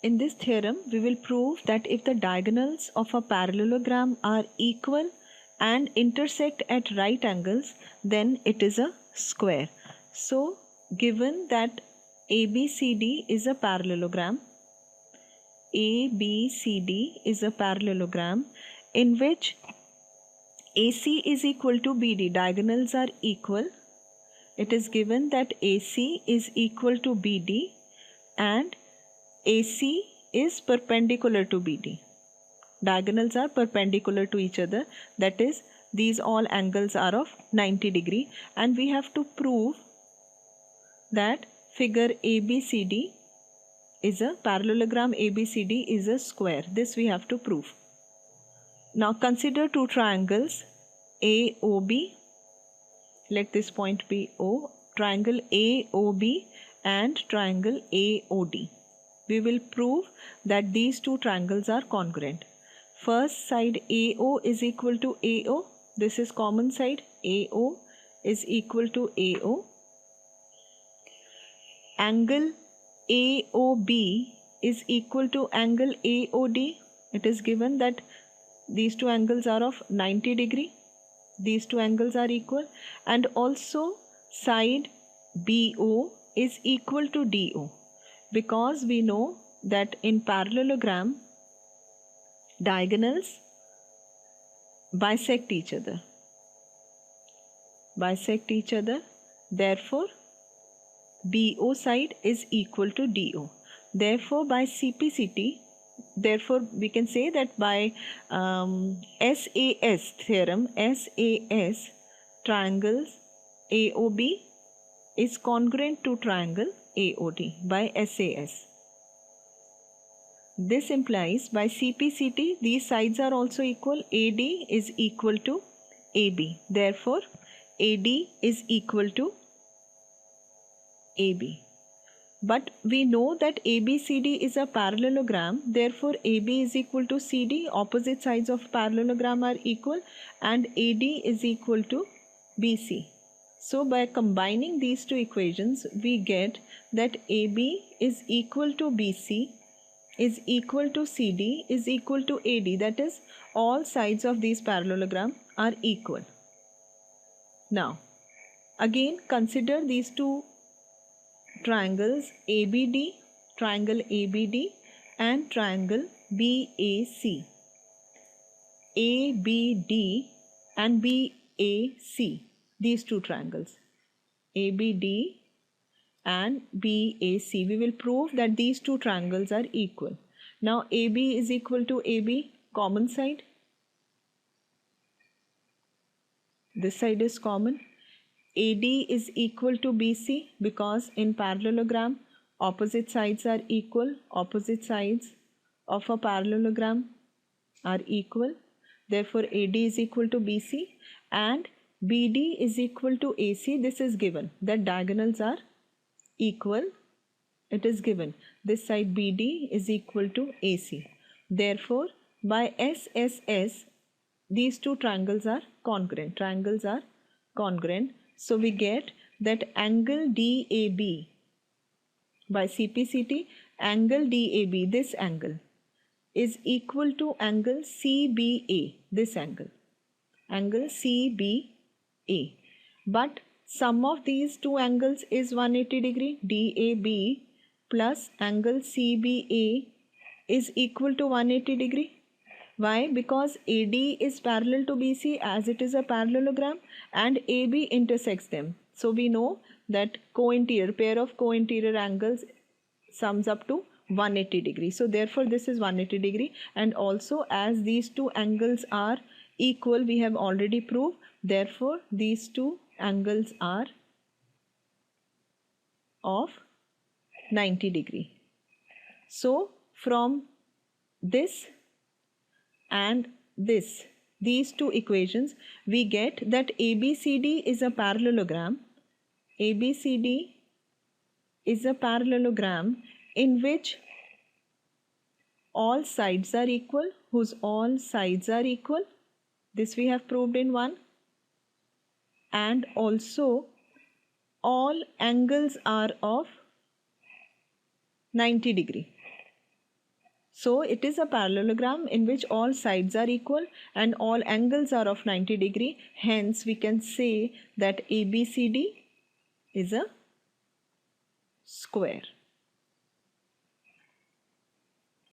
In this theorem, we will prove that if the diagonals of a parallelogram are equal and intersect at right angles, then it is a square. So, given that ABCD is a parallelogram, ABCD is a parallelogram in which AC is equal to BD, diagonals are equal. It is given that AC is equal to BD and AC is perpendicular to BD. Diagonals are perpendicular to each other, that is, these all angles are of 90 degree, and we have to prove that figure ABCD is a parallelogram, ABCD is a square. This we have to prove. Now consider two triangles AOB. Let this point be O. Triangle AOB and triangle AOD. We will prove that these two triangles are congruent. First side AO is equal to AO. This is common side. AO is equal to AO. Angle AOB is equal to angle AOD. It is given that these two angles are of 90 degree. These two angles are equal, and also side BO is equal to DO, because we know that in parallelogram diagonals bisect each other. Therefore BO side is equal to DO. Therefore by CPCT, therefore we can say that by SAS theorem, SAS, triangles AOB is congruent to triangle AOD by SAS. This implies by CPCT these sides are also equal. AD is equal to AB. Therefore AD is equal to AB. But we know that ABCD is a parallelogram, therefore AB is equal to CD, opposite sides of parallelogram are equal, and AD is equal to BC. So by combining these two equations, we get that AB is equal to BC is equal to CD is equal to AD, that is, all sides of these parallelogram are equal. Now, again consider these two triangles ABD, triangle ABD and triangle BAC. ABD and BAC, these two triangles ABD and BAC. We will prove that these two triangles are equal. Now AB is equal to AB, common side. This side is common. AD is equal to BC because in parallelogram opposite sides are equal. Opposite sides of a parallelogram are equal. Therefore AD is equal to BC and BD is equal to AC. This is given that diagonals are equal. It is given this side BD is equal to AC. Therefore by SSS these two triangles are congruent. Triangles are congruent. So we get that angle DAB by CPCT, angle DAB, this angle, is equal to angle CBA, this angle CBA. But sum of these two angles is 180 degree. DAB plus angle CBA is equal to 180 degree. Why? Because AD is parallel to BC as it is a parallelogram and AB intersects them. So we know that pair of co-interior angles sums up to 180 degree. So therefore this is 180 degree, and also as these two angles are equal, we have already proved, therefore these two angles are of 90 degree. So from this and this, these two equations, we get that ABCD is a parallelogram. ABCD is a parallelogram in which all sides are equal, whose all sides are equal. This we have proved in 1. And also all angles are of 90 degree. So it is a parallelogram in which all sides are equal and all angles are of 90 degree. Hence we can say that ABCD is a square.